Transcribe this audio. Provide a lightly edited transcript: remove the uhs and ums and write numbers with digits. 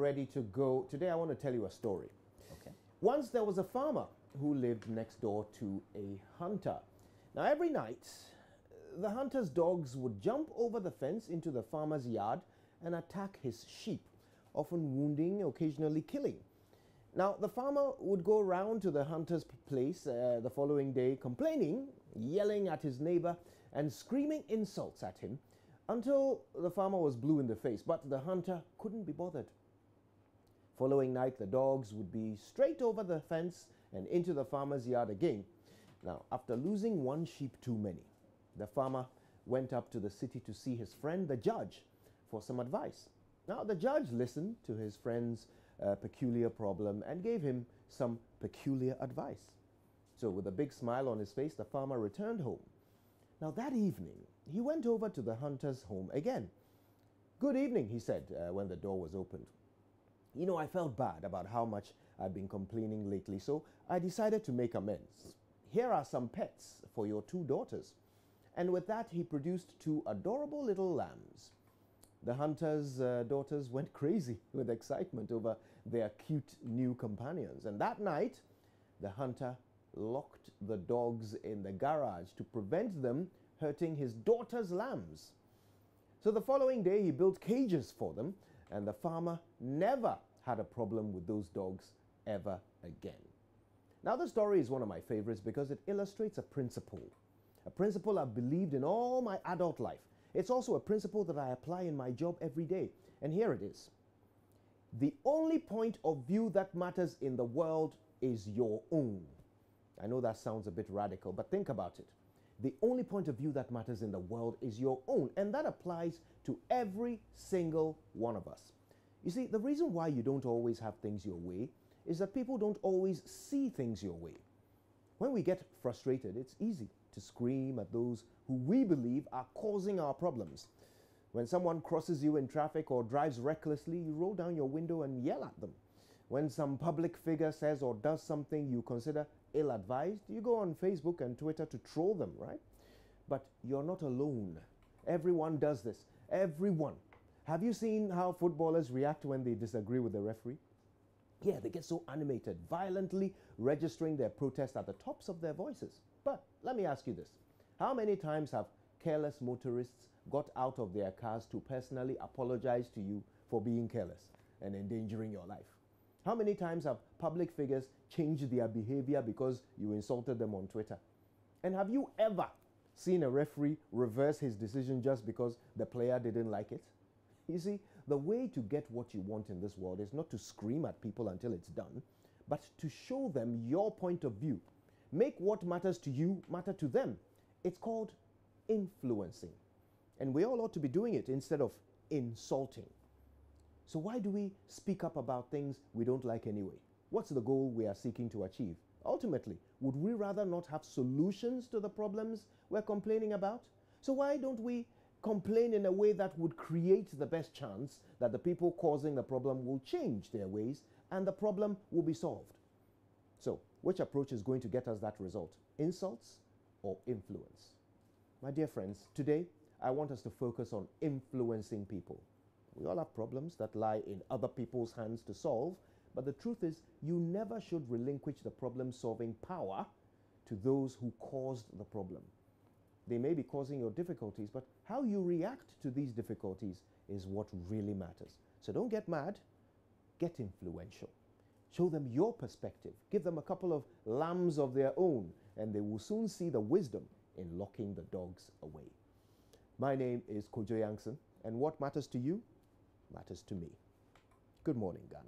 ready to go. Today I want to tell you a story. Okay. Once there was a farmer who lived next door to a hunter. Now every night, the hunter's dogs would jump over the fence into the farmer's yard and attack his sheep, often wounding, occasionally killing. Now the farmer would go round to the hunter's place the following day complaining, yelling at his neighbor and screaming insults at him until the farmer was blue in the face, but the hunter couldn't be bothered. Following night, the dogs would be straight over the fence and into the farmer's yard again. Now, after losing one sheep too many, the farmer went up to the city to see his friend, the judge, for some advice. Now, the judge listened to his friend's peculiar problem and gave him some peculiar advice. So, with a big smile on his face, the farmer returned home. Now, that evening, he went over to the hunter's home again. "Good evening," he said when the door was opened. "You know, I felt bad about how much I've been complaining lately, so I decided to make amends. Here are some pets for your two daughters." And with that, he produced two adorable little lambs. The hunter's daughters went crazy with excitement over their cute new companions. And that night, the hunter locked the dogs in the garage to prevent them hurting his daughter's lambs. So the following day, he built cages for them, and the farmer never had a problem with those dogs ever again. Now, the story is one of my favorites because it illustrates a principle I've believed in all my adult life. It's also a principle that I apply in my job every day. And here it is. The only point of view that matters in the world is your own. I know that sounds a bit radical, but think about it. The only point of view that matters in the world is your own, and that applies to every single one of us. You see, the reason why you don't always have things your way is that people don't always see things your way. When we get frustrated, it's easy to scream at those who we believe are causing our problems. When someone crosses you in traffic or drives recklessly, you roll down your window and yell at them. When some public figure says or does something you consider ill-advised, you go on Facebook and Twitter to troll them, right? But you're not alone. Everyone does this. Everyone. Have you seen how footballers react when they disagree with the referee? Yeah, they get so animated, violently registering their protest at the tops of their voices. But let me ask you this. How many times have careless motorists got out of their cars to personally apologize to you for being careless and endangering your life? How many times have public figures changed their behavior because you insulted them on Twitter? And have you ever seen a referee reverse his decision just because the player didn't like it? You see, the way to get what you want in this world is not to scream at people until it's done, but to show them your point of view. Make what matters to you matter to them. It's called influencing. And we all ought to be doing it instead of insulting. So why do we speak up about things we don't like anyway? What's the goal we are seeking to achieve? Ultimately, would we rather not have solutions to the problems we're complaining about? So why don't we complain in a way that would create the best chance that the people causing the problem will change their ways and the problem will be solved? So, which approach is going to get us that result? Insults or influence? My dear friends, today I want us to focus on influencing people. We all have problems that lie in other people's hands to solve, but the truth is you never should relinquish the problem-solving power to those who caused the problem. They may be causing your difficulties, but how you react to these difficulties is what really matters. So don't get mad, get influential. Show them your perspective. Give them a couple of lambs of their own, and they will soon see the wisdom in locking the dogs away. My name is Kojo Yankson, and what matters to you matters to me. Good morning, Ghana.